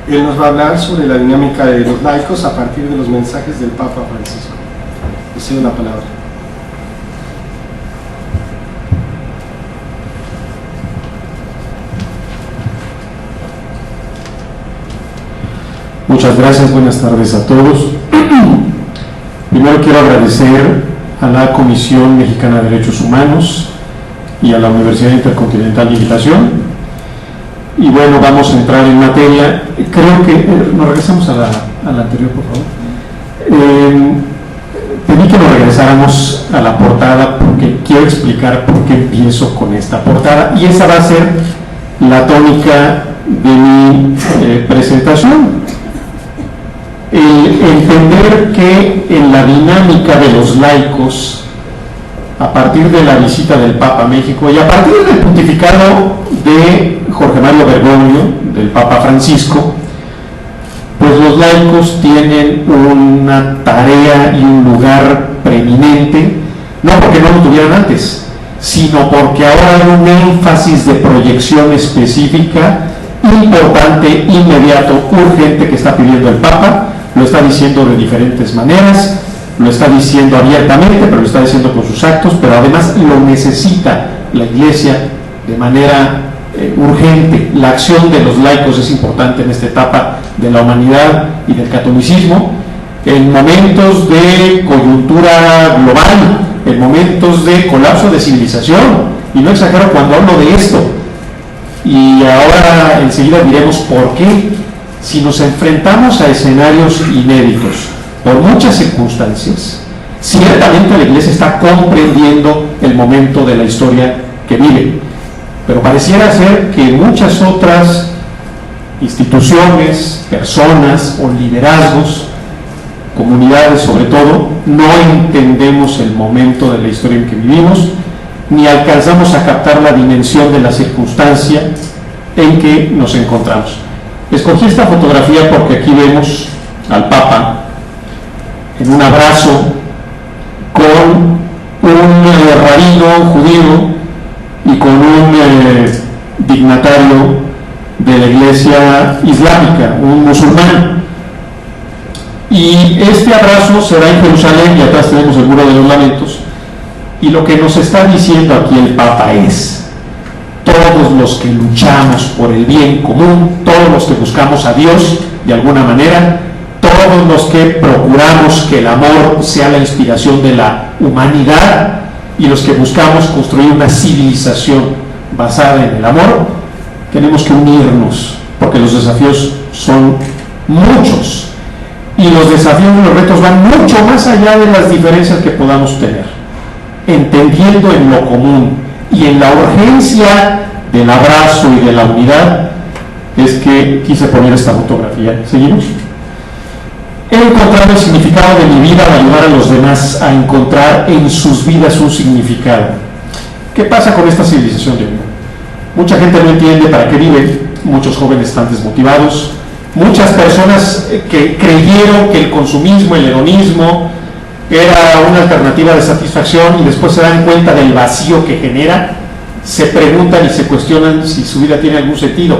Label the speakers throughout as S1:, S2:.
S1: Él nos va a hablar sobre la dinámica de los laicos a partir de los mensajes del Papa Francisco. Le cedo la palabra.
S2: Muchas gracias, buenas tardes a todos. Primero quiero agradecer a la Comisión Mexicana de Derechos Humanos y a la Universidad Intercontinental de Invitación. Y bueno, vamos a entrar en materia. Creo que nos regresamos a la anterior, por favor. Pedí que nos regresáramos a la portada porque quiero explicar por qué empiezo con esta portada, y esa va a ser la tónica de mi presentación. Entender que en la dinámica de los laicos, a partir de la visita del Papa a México y a partir del pontificado de Jorge Mario Bergoglio, del Papa Francisco, pues los laicos tienen una tarea y un lugar preeminente, no porque no lo tuvieran antes, sino porque ahora hay un énfasis de proyección específica, importante, inmediato, urgente, que está pidiendo el Papa. Lo está diciendo de diferentes maneras, lo está diciendo abiertamente, pero lo está diciendo con sus actos, pero además lo necesita la Iglesia de manera urgente. La acción de los laicos es importante en esta etapa de la humanidad y del catolicismo, en momentos de coyuntura global, en momentos de colapso de civilización, y no exagero cuando hablo de esto. Y ahora enseguida diremos por qué. Si nos enfrentamos a escenarios inéditos por muchas circunstancias, ciertamente la Iglesia está comprendiendo el momento de la historia que vive, pero pareciera ser que muchas otras instituciones, personas o liderazgos, comunidades sobre todo, no entendemos el momento de la historia en que vivimos, ni alcanzamos a captar la dimensión de la circunstancia en que nos encontramos. Escogí esta fotografía porque aquí vemos al Papa en un abrazo con un rabino judío y con un dignatario de la Iglesia Islámica, un musulmán. Y este abrazo será en Jerusalén, y atrás tenemos el Muro de los Lamentos, y lo que nos está diciendo aquí el Papa es: todos los que luchamos por el bien común, todos los que buscamos a Dios de alguna manera, todos los que procuramos que el amor sea la inspiración de la humanidad y los que buscamos construir una civilización basada en el amor, tenemos que unirnos, porque los desafíos son muchos y los desafíos y los retos van mucho más allá de las diferencias que podamos tener, entendiendo en lo común y en la urgencia del abrazo y de la unidad. Es que quise poner esta fotografía. ¿Seguimos? He encontrado el significado de mi vida al ayudar a los demás a encontrar en sus vidas un significado. ¿Qué pasa con esta civilización de hoy? Mucha gente no entiende para qué vive, muchos jóvenes están desmotivados, muchas personas que creyeron que el consumismo, el hedonismo era una alternativa de satisfacción, y después se dan cuenta del vacío que genera, se preguntan y se cuestionan si su vida tiene algún sentido.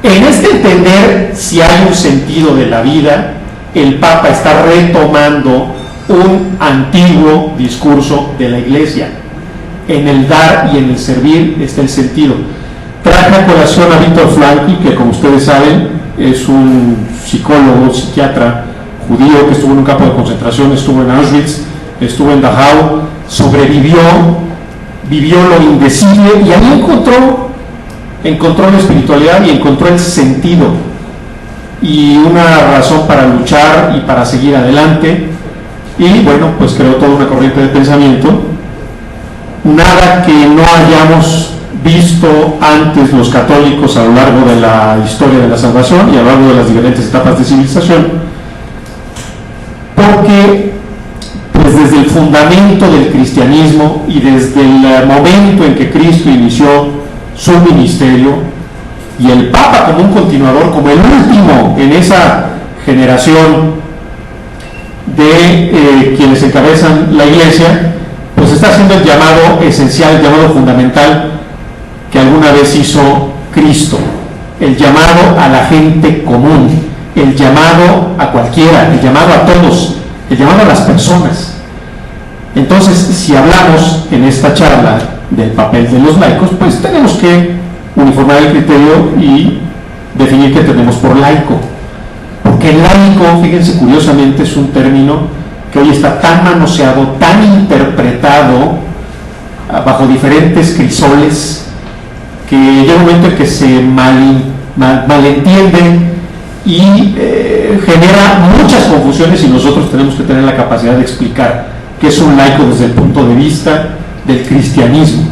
S2: En este entender si hay un sentido de la vida, el Papa está retomando un antiguo discurso de la Iglesia. En el dar y en el servir está el sentido. Traje a colación a Viktor Frankl, que como ustedes saben es un psicólogo, psiquiatra judío que estuvo en un campo de concentración, estuvo en Auschwitz, estuvo en Dachau, sobrevivió, vivió lo indecible, y ahí encontró la espiritualidad y encontró el sentido y una razón para luchar y para seguir adelante. Y bueno, pues creó toda una corriente de pensamiento, nada que no hayamos visto antes los católicos a lo largo de la historia de la salvación y a lo largo de las diferentes etapas de civilización, porque pues desde el fundamento del cristianismo y desde el momento en que Cristo inició su ministerio, y el Papa como un continuador, como el último en esa generación de quienes encabezan la Iglesia, pues está haciendo el llamado esencial, el llamado fundamental que alguna vez hizo Cristo. el llamado a la gente común, el llamado a cualquiera, el llamado a todos, el llamado a las personas. Entonces, si hablamos en esta charla del papel de los laicos, pues tenemos que uniformar el criterio y definir qué tenemos por laico. Porque el laico, fíjense, curiosamente es un término que hoy está tan manoseado, tan interpretado bajo diferentes crisoles, que llega un momento en que se malentiende y genera muchas confusiones, y nosotros tenemos que tener la capacidad de explicar qué es un laico desde el punto de vista del cristianismo.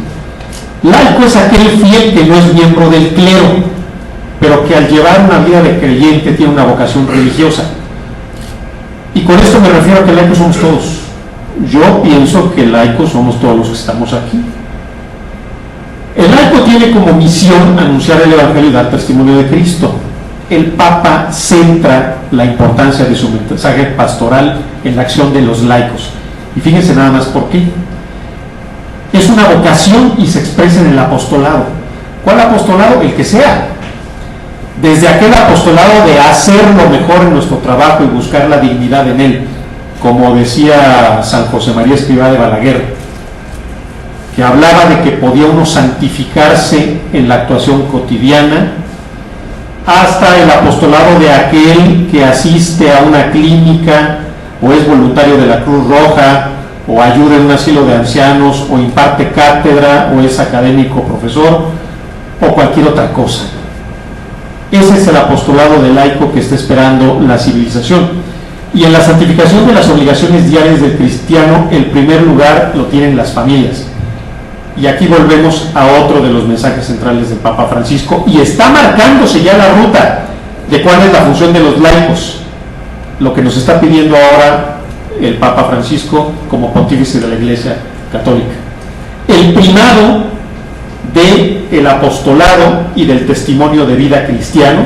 S2: Laico es aquel fiel que no es miembro del clero, pero que al llevar una vida de creyente tiene una vocación religiosa. Y con esto me refiero a que laicos somos todos. Yo pienso que laicos somos todos los que estamos aquí. El laico tiene como misión anunciar el Evangelio y dar testimonio de Cristo. El Papa centra la importancia de su mensaje pastoral en la acción de los laicos. Y fíjense nada más por qué. Es una vocación y se expresa en el apostolado. ¿Cuál apostolado? El que sea. Desde aquel apostolado de hacer lo mejor en nuestro trabajo y buscar la dignidad en él, como decía San José María Escrivá de Balaguer, que hablaba de que podía uno santificarse en la actuación cotidiana, hasta el apostolado de aquel que asiste a una clínica o es voluntario de la Cruz Roja o ayuda en un asilo de ancianos o imparte cátedra o es académico profesor o cualquier otra cosa. Ese es el apostolado del laico que está esperando la civilización. Y en la santificación de las obligaciones diarias del cristiano, el primer lugar lo tienen las familias. Y aquí volvemos a otro de los mensajes centrales del Papa Francisco, y está marcándose ya la ruta de cuál es la función de los laicos, lo que nos está pidiendo ahora el Papa Francisco como pontífice de la Iglesia Católica. El primado del apostolado y del testimonio de vida cristiano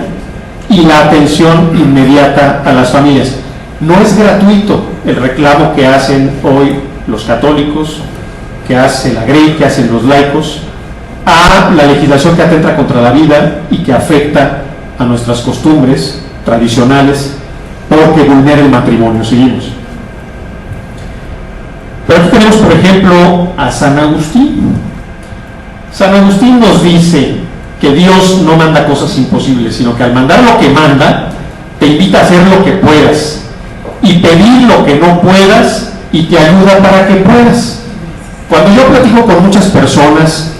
S2: y la atención inmediata a las familias. No es gratuito el reclamo que hacen hoy los católicos, que hace la Grey, que hacen los laicos, a la legislación que atenta contra la vida y que afecta a nuestras costumbres tradicionales porque vulnera el matrimonio. Seguimos. Pero aquí tenemos, por ejemplo, a San Agustín. San Agustín nos dice que Dios no manda cosas imposibles, sino que al mandar lo que manda, te invita a hacer lo que puedas y pedir lo que no puedas y te ayuda para que puedas. Cuando yo platico con muchas personas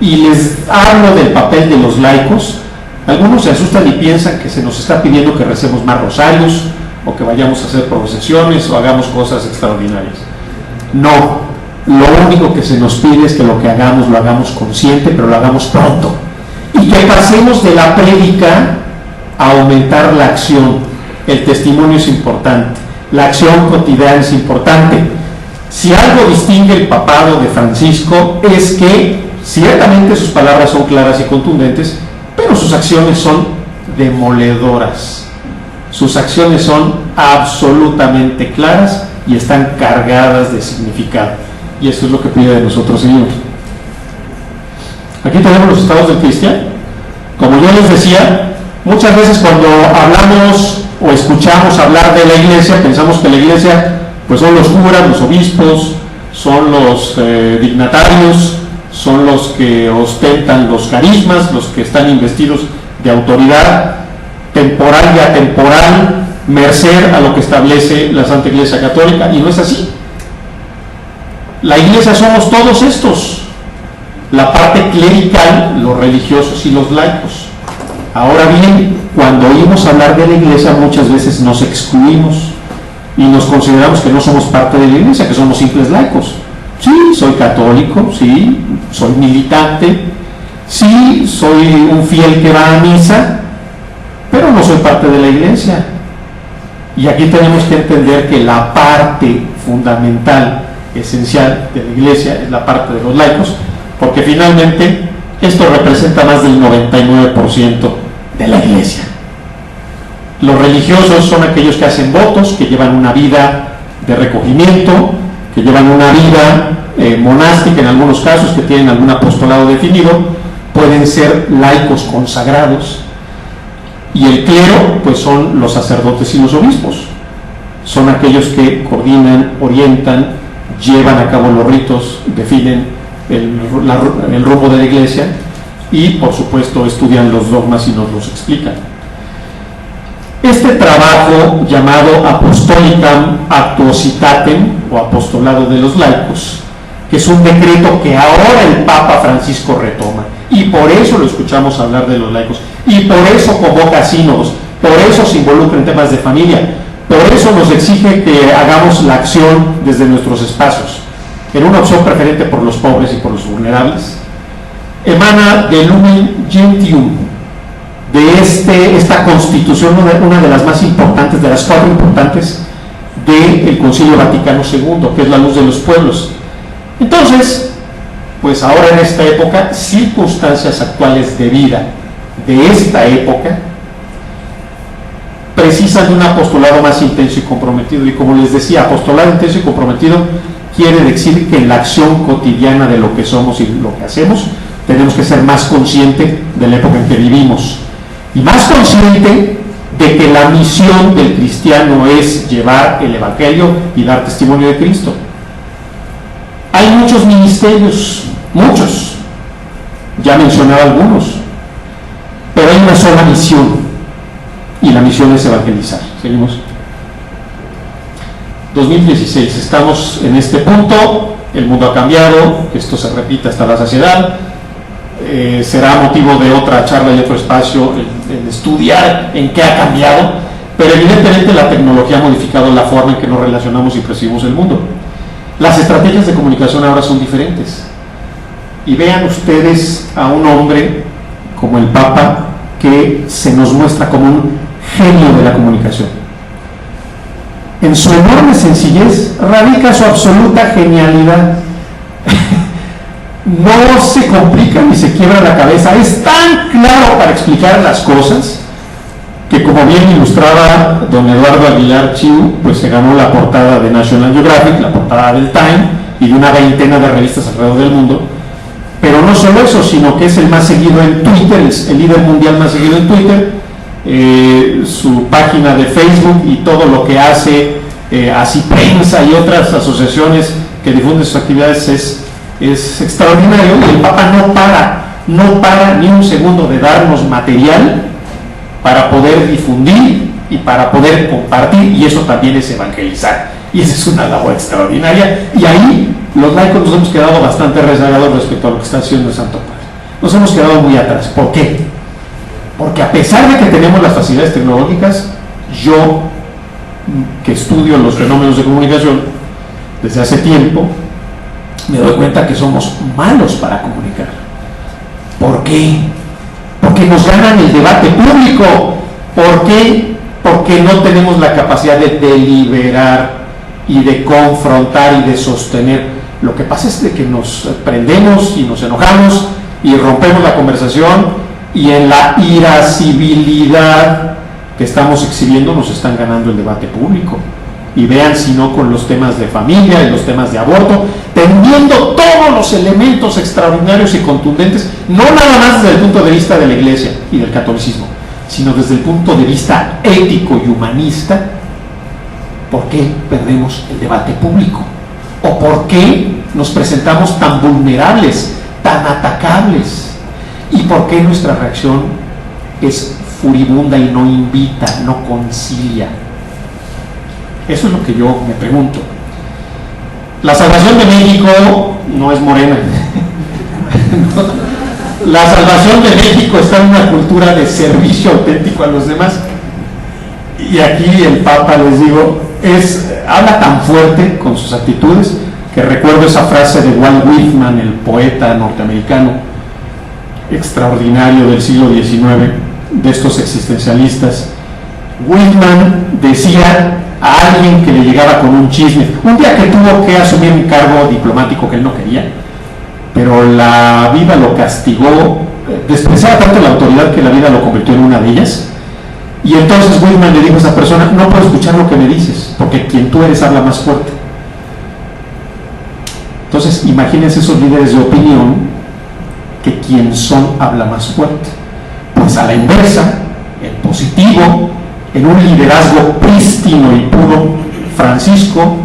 S2: y les hablo del papel de los laicos, algunos se asustan y piensan que se nos está pidiendo que recemos más rosarios o que vayamos a hacer procesiones o hagamos cosas extraordinarias. No, lo único que se nos pide es que lo que hagamos lo hagamos consciente, pero lo hagamos pronto, y que pasemos de la prédica a aumentar la acción. El testimonio es importante, la acción cotidiana es importante. Si algo distingue el papado de Francisco es que ciertamente sus palabras son claras y contundentes, pero sus acciones son demoledoras. Sus acciones son absolutamente claras y están cargadas de significado. Y esto es lo que pide de nosotros, Señor. Aquí tenemos los estados del cristiano. Como yo les decía, muchas veces cuando hablamos o escuchamos hablar de la iglesia, pensamos que la iglesia pues son los curas, los obispos, son los dignatarios, son los que ostentan los carismas, los que están investidos de autoridad temporal y atemporal, merced a lo que establece la Santa Iglesia Católica, y no es así. La iglesia somos todos estos, la parte clerical, los religiosos y los laicos. Ahora bien, cuando oímos hablar de la iglesia muchas veces nos excluimos y nos consideramos que no somos parte de la iglesia, que somos simples laicos. Sí, soy católico, sí, soy militante, sí, soy un fiel que va a misa, pero no soy parte de la iglesia. Y aquí tenemos que entender que la parte fundamental, esencial de la iglesia es la parte de los laicos, porque finalmente esto representa más del 99% de la iglesia. Los religiosos son aquellos que hacen votos, que llevan una vida de recogimiento, que llevan una vida monástica en algunos casos, que tienen algún apostolado definido. Pueden ser laicos consagrados, Y el clero, pues son los sacerdotes y los obispos. Son aquellos que coordinan, orientan, llevan a cabo los ritos, definen el rumbo de la iglesia y, por supuesto, estudian los dogmas y nos los explican. Este trabajo llamado Apostolicam Actuositatem, o Apostolado de los Laicos, que es un decreto que ahora el Papa Francisco retoma, y por eso lo escuchamos hablar de los laicos, y por eso convoca sínodos, por eso se involucra en temas de familia, por eso nos exige que hagamos la acción desde nuestros espacios, en una opción preferente por los pobres y por los vulnerables. Emana de Lumen Gentium, de esta constitución, una de las más importantes, de las 4 importantes del Concilio Vaticano II, que es la luz de los pueblos. Entonces, pues ahora en esta época, circunstancias actuales de vida de esta época precisan de un apostolado más intenso y comprometido. Y como les decía, apostolado intenso y comprometido quiere decir que en la acción cotidiana de lo que somos y lo que hacemos tenemos que ser más conscientes de la época en que vivimos y más consciente de que la misión del cristiano es llevar el Evangelio y dar testimonio de Cristo. Hay muchos ministerios, muchos, ya mencionaba algunos, pero hay una sola misión, y la misión es evangelizar. Seguimos. 2016, estamos en este punto, el mundo ha cambiado, esto se repite hasta la saciedad, será motivo de otra charla y otro espacio el estudiar en qué ha cambiado, pero evidentemente la tecnología ha modificado la forma en que nos relacionamos y percibimos el mundo. Las estrategias de comunicación ahora son diferentes. Y vean ustedes a un hombre como el Papa que se nos muestra como un genio de la comunicación. En su enorme sencillez radica su absoluta genialidad. No se complica ni se quiebra la cabeza. Es tan claro para explicar las cosas que, como bien ilustraba don Eduardo Aguilar Chiu, pues se ganó la portada de National Geographic, la portada del Time y de una veintena de revistas alrededor del mundo. Pero no solo eso, sino que es el más seguido en Twitter, es el líder mundial más seguido en Twitter, su página de Facebook y todo lo que hace, así prensa y otras asociaciones que difunden sus actividades es extraordinario, y el Papa no para ni un segundo de darnos material para poder difundir y para poder compartir, y eso también es evangelizar, y esa es una labor extraordinaria. Y ahí los laicos nos hemos quedado bastante rezagados respecto a lo que está haciendo el Santo Padre, nos hemos quedado muy atrás. ¿Por qué? Porque a pesar de que tenemos las facilidades tecnológicas, yo que estudio los fenómenos de comunicación desde hace tiempo, me doy cuenta que somos malos para comunicar. ¿Por qué? Porque nos ganan el debate público. ¿Por qué? Porque no tenemos la capacidad de deliberar y de confrontar y de sostener. Lo que pasa es de que nos prendemos y nos enojamos y rompemos la conversación, y en la irascibilidad que estamos exhibiendo nos están ganando el debate público. Y vean si no con los temas de familia y los temas de aborto, teniendo todos los elementos extraordinarios y contundentes, no nada más desde el punto de vista de la Iglesia y del catolicismo, sino desde el punto de vista ético y humanista. ¿Por qué perdemos el debate público? ¿O por qué nos presentamos tan vulnerables, tan atacables? ¿Y por qué nuestra reacción es furibunda y no invita, no concilia? Eso es lo que yo me pregunto. La salvación de México no es Morena. La salvación de México está en una cultura de servicio auténtico a los demás. Y aquí el Papa, les digo, habla tan fuerte con sus actitudes que recuerdo esa frase de Walt Whitman, el poeta norteamericano extraordinario del siglo XIX, de estos existencialistas. Whitman decía a alguien que le llegaba con un chisme, un día que tuvo que asumir un cargo diplomático que él no quería, pero la vida lo castigó, despreciaba tanto la autoridad que la vida lo convirtió en una de ellas, y entonces Whitman le dijo a esa persona: no puedo escuchar lo que me dices, porque quien tú eres habla más fuerte. Entonces imagínense esos líderes de opinión, que quien son habla más fuerte. Pues a la inversa, en positivo, en un liderazgo prístino y puro, Francisco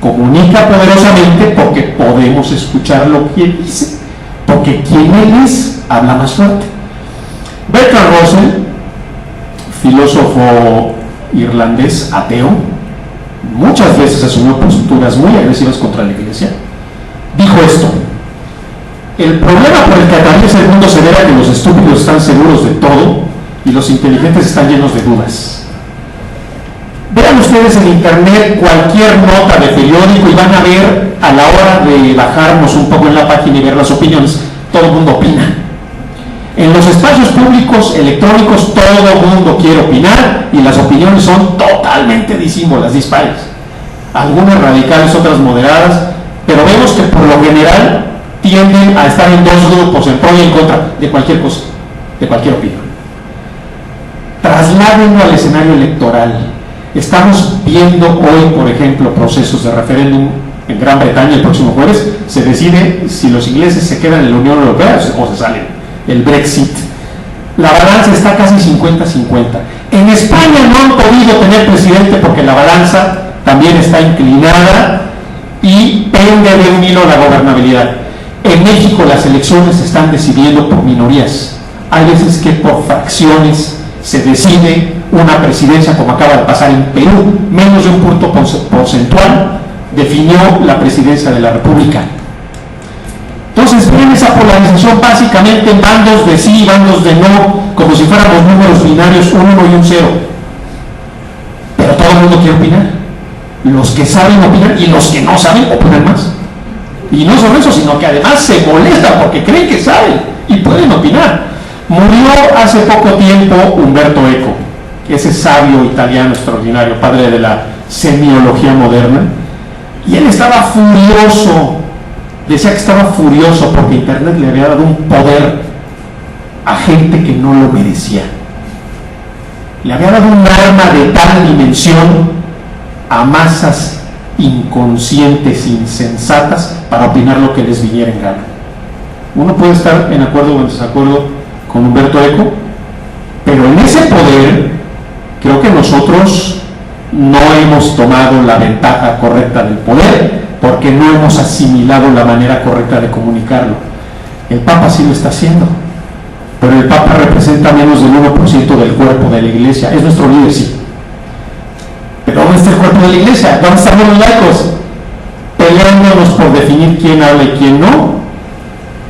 S2: comunica poderosamente porque podemos escuchar lo que él dice, porque quien él es habla más fuerte. Bertrand Russell, filósofo irlandés ateo, muchas veces asumió posturas muy agresivas contra la Iglesia, dijo esto: el problema por el que atraviesa el mundo se debe a que los estúpidos están seguros de todo y los inteligentes están llenos de dudas. Vean ustedes en internet cualquier nota de periódico y van a ver, a la hora de bajarnos un poco en la página y ver las opiniones, todo el mundo opina. En los espacios públicos electrónicos todo el mundo quiere opinar y las opiniones son totalmente disímbolas, dispares. Algunas radicales, otras moderadas, pero vemos que por lo general tienden a estar en dos grupos, en pro y en contra de cualquier cosa, de cualquier opinión. Trasládenlo al escenario electoral. Estamos viendo hoy, por ejemplo, procesos de referéndum en Gran Bretaña. El próximo jueves se decide si los ingleses se quedan en la Unión Europea o se salen, el Brexit. La balanza está casi 50-50. En España no han podido tener presidente porque la balanza también está inclinada y pende de un hilo la gobernabilidad. En México las elecciones se están decidiendo por minorías. Hay veces que por fracciones se decide una presidencia, como acaba de pasar en Perú. Menos de un punto porcentual definió la presidencia de la República. Entonces ven esa polarización básicamente en bandos de sí y bandos de no, como si fuéramos números binarios, un 1 y un 0. Pero todo el mundo quiere opinar. Los que saben opinar y los que no saben opinan más. Y no solo eso, sino que además se molestan porque creen que saben y pueden opinar. Murió hace poco tiempo Umberto Eco, ese sabio italiano extraordinario, padre de la semiología moderna, y él estaba furioso, decía que estaba furioso porque Internet le había dado un poder a gente que no lo merecía. Le había dado un arma de tal dimensión a masas inconscientes, insensatas, para opinar lo que les viniera en gana. Uno puede estar en acuerdo o en desacuerdo con Umberto Eco, pero en ese poder creo que nosotros no hemos tomado la ventaja correcta del poder porque no hemos asimilado la manera correcta de comunicarlo. El Papa sí lo está haciendo, pero el Papa representa menos del 1% del cuerpo de la Iglesia. Es nuestro líder, sí, pero ¿dónde está el cuerpo de la Iglesia? ¿Dónde están los laicos? Peleándonos por definir quién habla y quién no,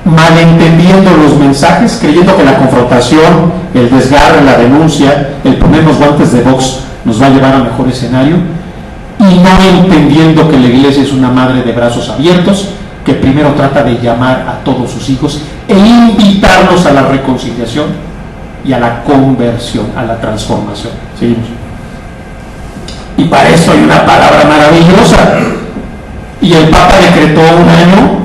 S2: malentendiendo los mensajes, creyendo que la confrontación, el desgarre, la denuncia, el poner los guantes de box nos va a llevar a mejor escenario, y no entendiendo que la Iglesia es una madre de brazos abiertos que primero trata de llamar a todos sus hijos e invitarlos a la reconciliación y a la conversión, a la transformación. Seguimos. Y para eso hay una palabra maravillosa, y el Papa decretó un año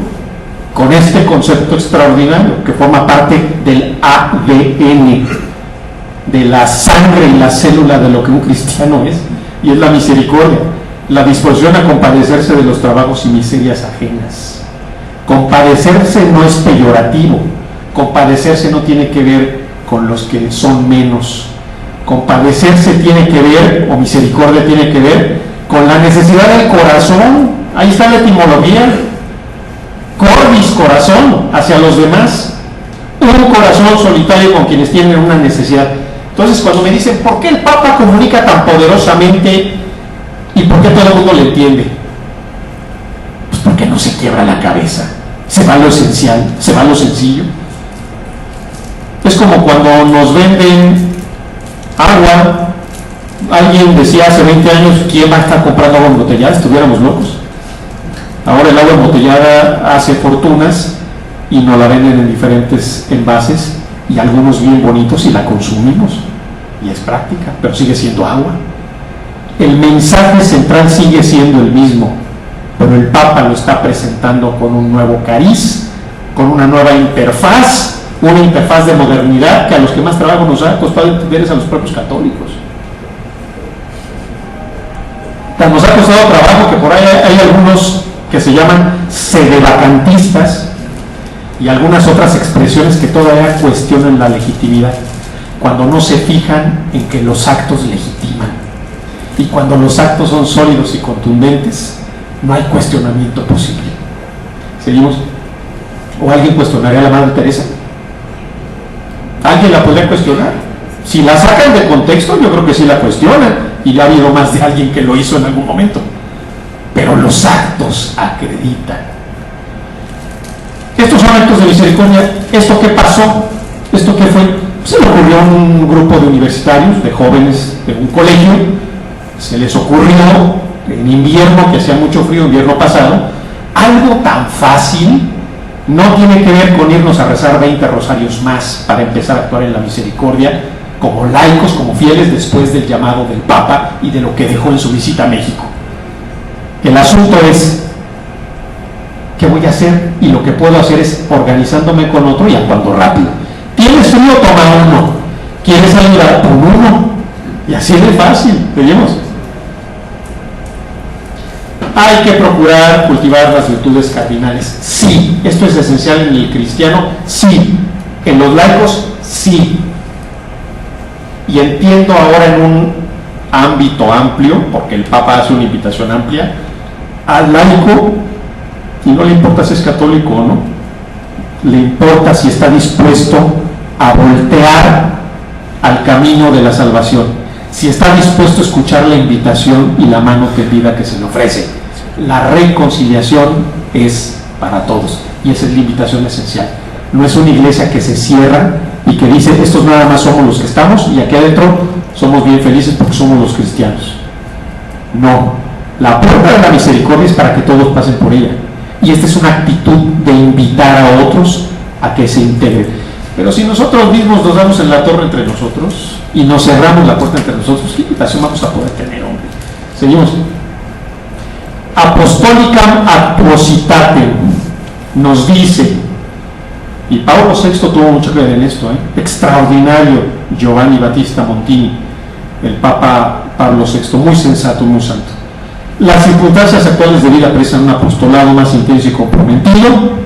S2: con este concepto extraordinario que forma parte del ADN, de la sangre y la célula de lo que un cristiano es, y es la misericordia, la disposición a compadecerse de los trabajos y miserias ajenas. Compadecerse no es peyorativo, compadecerse no tiene que ver con los que son menos, compadecerse tiene que ver, o misericordia tiene que ver, con la necesidad del corazón. Ahí está la etimología. Cordis, corazón, hacia los demás, un corazón solitario con quienes tienen una necesidad. Entonces cuando me dicen, ¿por qué el Papa comunica tan poderosamente y por qué todo el mundo le entiende? Pues porque no se quiebra la cabeza, se va a lo esencial, se va a lo sencillo. Es como cuando nos venden agua. Alguien decía hace 20 años, ¿quién va a estar comprando agua embotellada? Estuviéramos locos. Ahora el agua embotellada hace fortunas y nos la venden en diferentes envases y algunos bien bonitos y la consumimos y es práctica, pero sigue siendo agua. El mensaje central sigue siendo el mismo, pero el Papa lo está presentando con un nuevo cariz, con una nueva interfaz, una interfaz de modernidad que a los que más trabajo nos ha costado entender es a los propios católicos. Nos ha costado trabajo que por ahí hay algunos que se llaman sedevacantistas y algunas otras expresiones que todavía cuestionan la legitimidad. cuando no se fijan en que los actos legitiman. Y cuando los actos son sólidos y contundentes, no hay cuestionamiento posible. ¿Seguimos? ¿O alguien cuestionaría a la Madre Teresa? ¿Alguien la podría cuestionar? Si la sacan de contexto, yo creo que sí la cuestionan, y ya ha habido más de alguien que lo hizo en algún momento. Pero los actos acreditan. Estos son actos de misericordia. ¿Esto qué pasó? ¿Esto qué fue? Se le ocurrió a un grupo de universitarios, de jóvenes de un colegio, se les ocurrió en invierno, que hacía mucho frío, invierno pasado, algo tan fácil. No tiene que ver con irnos a rezar 20 rosarios más para empezar a actuar en la misericordia como laicos, como fieles, después del llamado del Papa y de lo que dejó en su visita a México. El asunto es, ¿qué voy a hacer? Y lo que puedo hacer es organizándome con otro y actuando rápido. ¿Tienes frío? Toma uno. ¿Quieres ayudar? Pon uno. Y así de fácil, ¿veíamos? Hay que procurar cultivar las virtudes cardinales. Sí. ¿Esto es esencial en el cristiano? Sí. ¿En los laicos? Sí. Y entiendo ahora en un ámbito amplio, porque el Papa hace una invitación amplia, al laico, y no le importa si es católico o no, le importa si está dispuesto a voltear al camino de la salvación, si está dispuesto a escuchar la invitación y la mano tendida que se le ofrece. La reconciliación es para todos, y esa es la invitación esencial. No es una iglesia que se cierra y que dice, estos nada más somos los que estamos y aquí adentro somos bien felices porque somos los cristianos. No, la puerta de la misericordia es para que todos pasen por ella, y esta es una actitud de invitar a otros a que se integren. Pero si nosotros mismos nos damos en la torre entre nosotros y nos cerramos la puerta entre nosotros, ¿qué invitación vamos a poder tener, hombre? Seguimos. Apostolicam Appositatem nos dice, y Pablo VI tuvo mucho que ver en esto, extraordinario Giovanni Battista Montini, el Papa Pablo VI, muy sensato, muy santo. Las circunstancias actuales de vida precisan un apostolado más intenso y comprometido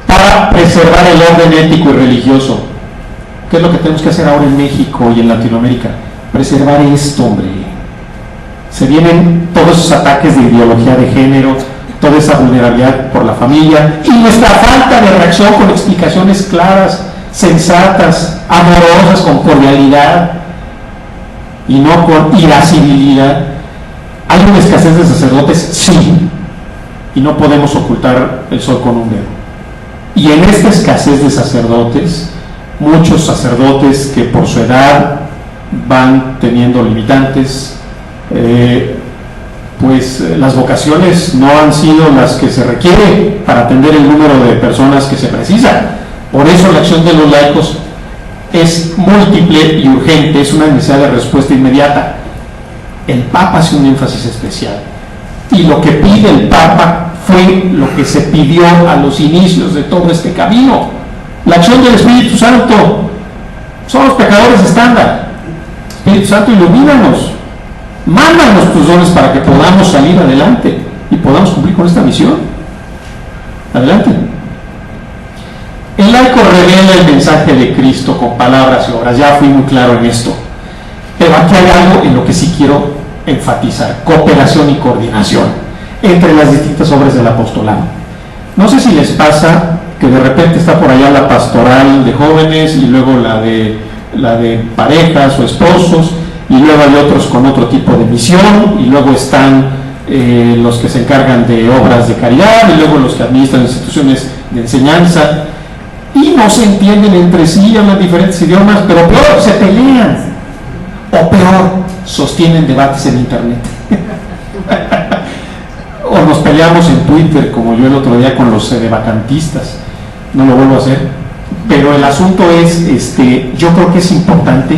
S2: para preservar el orden ético y religioso. ¿Qué es lo que tenemos que hacer ahora en México y en Latinoamérica? Preservar esto, hombre. Se vienen todos esos ataques de ideología de género, toda esa vulnerabilidad por la familia y nuestra falta de reacción con explicaciones claras, sensatas, amorosas, con cordialidad y no con irascibilidad. ¿Hay una escasez de sacerdotes? Sí, y no podemos ocultar el sol con un dedo. Y en esta escasez de sacerdotes, muchos sacerdotes que por su edad van teniendo limitantes, las vocaciones no han sido las que se requiere para atender el número de personas que se precisa. Por eso la acción de los laicos es múltiple y urgente, es una necesidad de respuesta inmediata. El Papa hace un énfasis especial, y lo que pide el Papa fue lo que se pidió a los inicios de todo este camino: la acción del Espíritu Santo. Somos pecadores estándar. Espíritu Santo, ilumínanos, mándanos tus dones para que podamos salir adelante y podamos cumplir con esta misión. Adelante. El laico revela el mensaje de Cristo con palabras y obras. Ya fui muy claro en esto, pero aquí hay algo en lo que sí quiero enfatizar: cooperación y coordinación entre las distintas obras del apostolado. No sé si les pasa que de repente está por allá la pastoral de jóvenes, y luego la de parejas o esposos, y luego hay otros con otro tipo de misión, y luego están los que se encargan de obras de caridad, y luego los que administran instituciones de enseñanza, y no se entienden entre sí, hablan diferentes idiomas, pero peor, se pelean, o peor, sostienen debates en internet. O nos peleamos en Twitter, como yo el otro día con los sedevacantistas. No lo vuelvo a hacer. Pero el asunto es, yo creo que es importante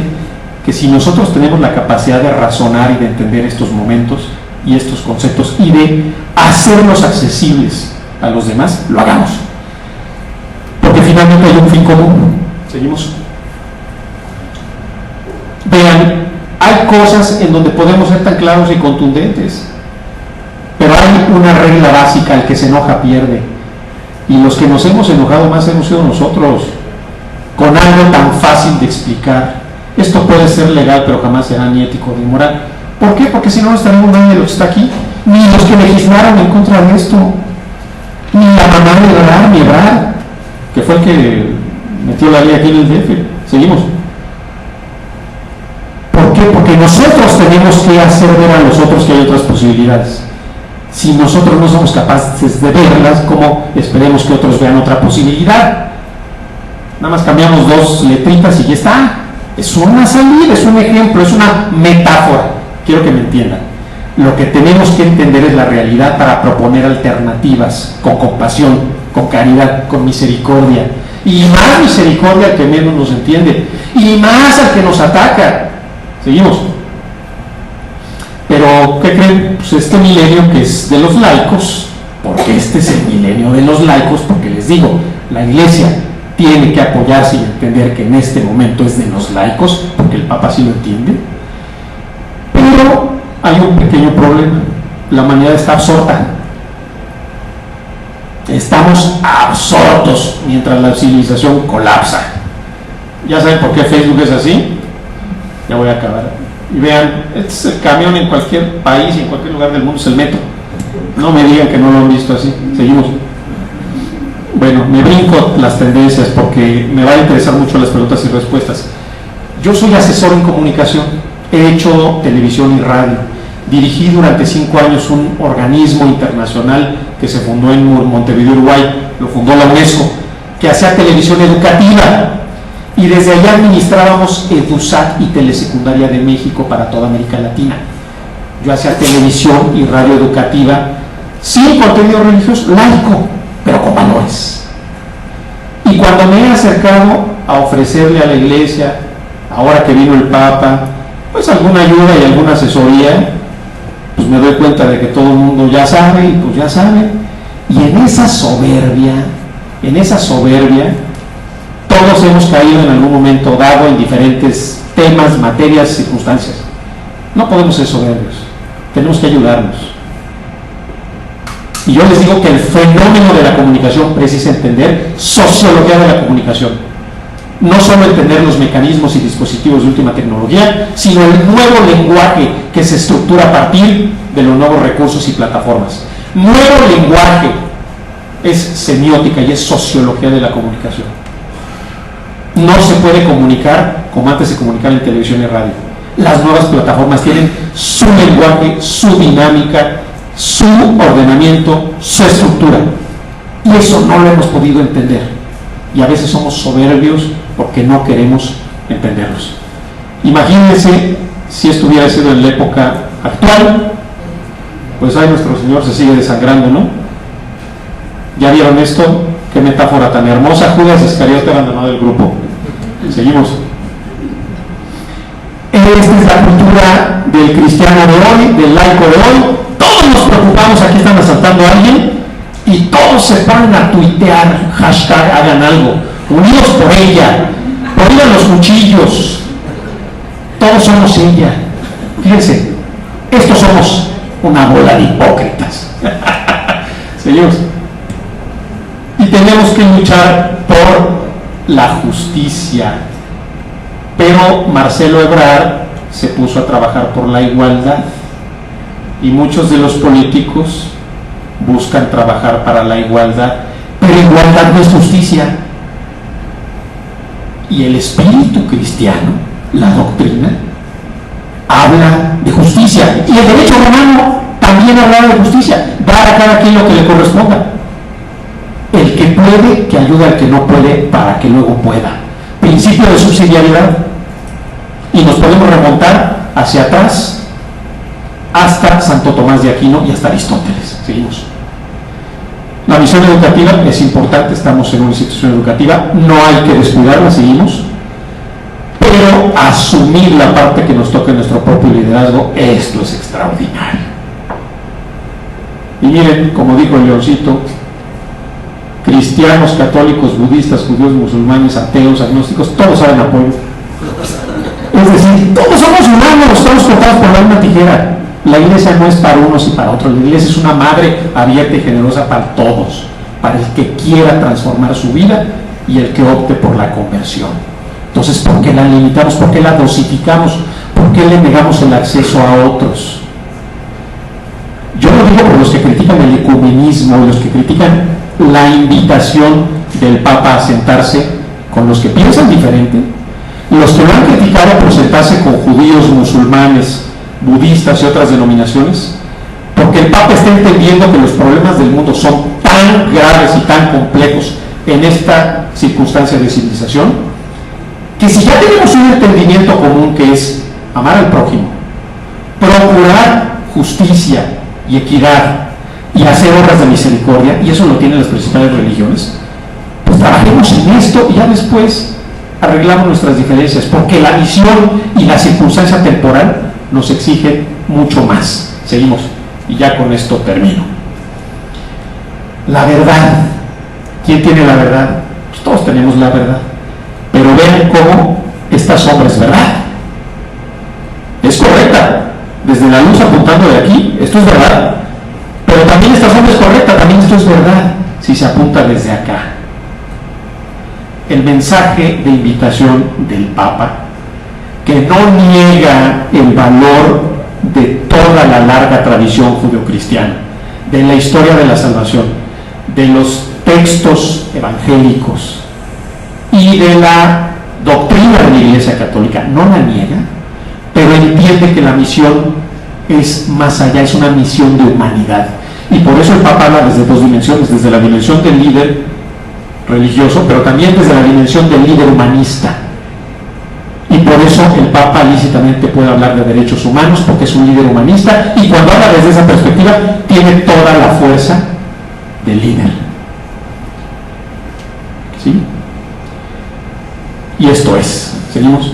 S2: que si nosotros tenemos la capacidad de razonar y de entender estos momentos y estos conceptos y de hacerlos accesibles a los demás, lo hagamos. Porque finalmente hay un fin común. Seguimos. Vean, hay cosas en donde podemos ser tan claros y contundentes, pero hay una regla básica: el que se enoja pierde. Y los que nos hemos enojado más hemos sido nosotros, con algo tan fácil de explicar. Esto puede ser legal, pero jamás será ni ético ni moral. ¿Por qué? Porque si no, no estaremos nadie de lo que está aquí, ni los que legislaron en contra de esto, ni la mamá de Ebrard, que fue el que metió la ley aquí en el DF. Seguimos. ¿Por qué? Porque nosotros tenemos que hacer ver a los otros que hay otras posibilidades. Si nosotros no somos capaces de verlas, ¿cómo esperemos que otros vean otra posibilidad? Nada más cambiamos dos letritas y ya está. Es una salida, es un ejemplo, es una metáfora. Quiero que me entiendan. Lo que tenemos que entender es la realidad para proponer alternativas con compasión, con caridad, con misericordia. Y más misericordia al que menos nos entiende. Y más al que nos ataca. Seguimos. Pero, ¿qué creen? Pues este milenio que es de los laicos, porque este es el milenio de los laicos, porque les digo, la Iglesia tiene que apoyarse y entender que en este momento es de los laicos, porque el Papa sí lo entiende. Pero hay un pequeño problema: la humanidad está absorta. Estamos absortos mientras la civilización colapsa. ¿Ya saben por qué Facebook es así? Ya voy a acabar. Y vean, este es el camión en cualquier país, en cualquier lugar del mundo, es el metro. No me digan que no lo han visto así. Seguimos. Bueno, me brinco las tendencias porque me va a interesar mucho las preguntas y respuestas. Yo soy asesor en comunicación, he hecho televisión y radio, dirigí durante 5 años un organismo internacional que se fundó en Montevideo, Uruguay, lo fundó la UNESCO, que hacía televisión educativa, y desde allá administrábamos EduSat y Telesecundaria de México para toda América Latina. Yo hacía televisión y radio educativa sin contenido religioso, laico, pero con valores. Y cuando me he acercado a ofrecerle a la Iglesia, ahora que vino el Papa, pues alguna ayuda y alguna asesoría, pues me doy cuenta de que todo el mundo ya sabe, y pues ya sabe. Y en esa soberbia, todos hemos caído en algún momento dado en diferentes temas, materias, circunstancias. No podemos ser soberbios, tenemos que ayudarnos. Y yo les digo que el fenómeno de la comunicación precisa entender sociología de la comunicación. No solo entender los mecanismos y dispositivos de última tecnología, sino el nuevo lenguaje que se estructura a partir de los nuevos recursos y plataformas. Nuevo lenguaje es semiótica y es sociología de la comunicación. No se puede comunicar como antes se comunicaba en televisión y radio. Las nuevas plataformas tienen su lenguaje, su dinámica, su ordenamiento, su estructura, y eso no lo hemos podido entender, y a veces somos soberbios porque no queremos entenderlos. Imagínense si esto hubiera sido en la época actual, pues ahí nuestro Señor se sigue desangrando, ¿no? ¿Ya vieron esto? Qué metáfora tan hermosa. Judas Iscariote abandonó el grupo. Seguimos. Esta es la cultura del cristiano de hoy, del laico de hoy. Todos nos preocupamos, aquí están asaltando a alguien y todos se ponen a tuitear, hashtag hagan algo, unidos por ella, pongan los cuchillos, todos somos ella. Fíjense, estos somos una bola de hipócritas. Seguimos. Y tenemos que luchar por la justicia, pero Marcelo Ebrard se puso a trabajar por la igualdad. Y muchos de los políticos buscan trabajar para la igualdad, pero igualdad no es justicia. Y el espíritu cristiano, la doctrina, habla de justicia. Y el derecho romano también habla de justicia, dar a cada quien lo que le corresponda. El que puede, que ayuda al que no puede para que luego pueda. Principio de subsidiariedad. Y nos podemos remontar hacia atrás hasta Santo Tomás de Aquino y hasta Aristóteles. Seguimos. La misión educativa es importante, estamos en una institución educativa, no hay que descuidarla, seguimos, pero asumir la parte que nos toca en nuestro propio liderazgo, esto es extraordinario. Y miren, como dijo el Leoncito, cristianos, católicos, budistas, judíos, musulmanes, ateos, agnósticos, todos saben apoyo. Es decir, todos somos humanos, todos cortados por la misma tijera. La Iglesia no es para unos y para otros. La Iglesia es una madre abierta y generosa para todos, para el que quiera transformar su vida y el que opte por la conversión. Entonces, ¿por qué la limitamos? ¿Por qué la dosificamos? ¿Por qué le negamos el acceso a otros? Yo lo digo por los que critican el ecumenismo, los que critican la invitación del Papa a sentarse con los que piensan diferente, los que lo han criticado por sentarse con judíos, musulmanes, budistas y otras denominaciones, porque el Papa está entendiendo que los problemas del mundo son tan graves y tan complejos en esta circunstancia de civilización, que si ya tenemos un entendimiento común que es amar al prójimo, procurar justicia y equidad y hacer obras de misericordia, y eso lo tienen las principales religiones, pues trabajemos en esto y ya después arreglamos nuestras diferencias, porque la visión y la circunstancia temporal nos exigen mucho más. Seguimos, y ya con esto termino. La verdad. ¿Quién tiene la verdad? Pues todos tenemos la verdad. Pero vean cómo esta sombra es verdad. Es correcta. Desde la luz apuntando de aquí, esto es verdad. Pero también esta sombra es correcta, también esto es verdad, si se apunta desde acá. El mensaje de invitación del Papa, que no niega el valor de toda la larga tradición judeocristiana, de la historia de la salvación, de los textos evangélicos y de la doctrina de la Iglesia Católica, no la niega, pero entiende que la misión es más allá, es una misión de humanidad. Y por eso el Papa habla desde dos dimensiones, desde la dimensión del líder religioso, pero también desde la dimensión del líder humanista. Y por eso el Papa lícitamente puede hablar de derechos humanos, porque es un líder humanista, y cuando habla desde esa perspectiva, tiene toda la fuerza del líder. ¿Sí? Y esto es, seguimos.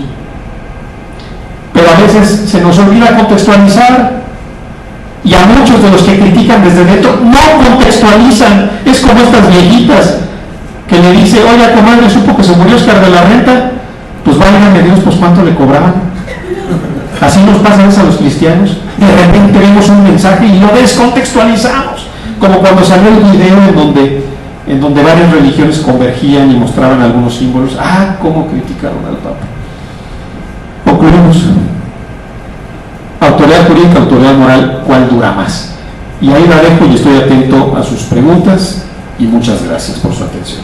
S2: Pero a veces se nos olvida contextualizar, y a muchos de los que critican desde dentro no contextualizan. Es como estas viejitas que le dice: oiga, comadre, ¿supo que se murió Oscar de la Renta? Pues válgame Dios, pues ¿cuánto le cobraban? Así nos pasa a veces a los cristianos. De repente vemos un mensaje y lo descontextualizamos, como cuando salió el video en donde varias religiones convergían y mostraban algunos símbolos. Cómo criticaron al Papa. Concluimos. Autoridad jurídica, autoridad moral, ¿cuál dura más? Y ahí la dejo y estoy atento a sus preguntas, y muchas gracias por su atención.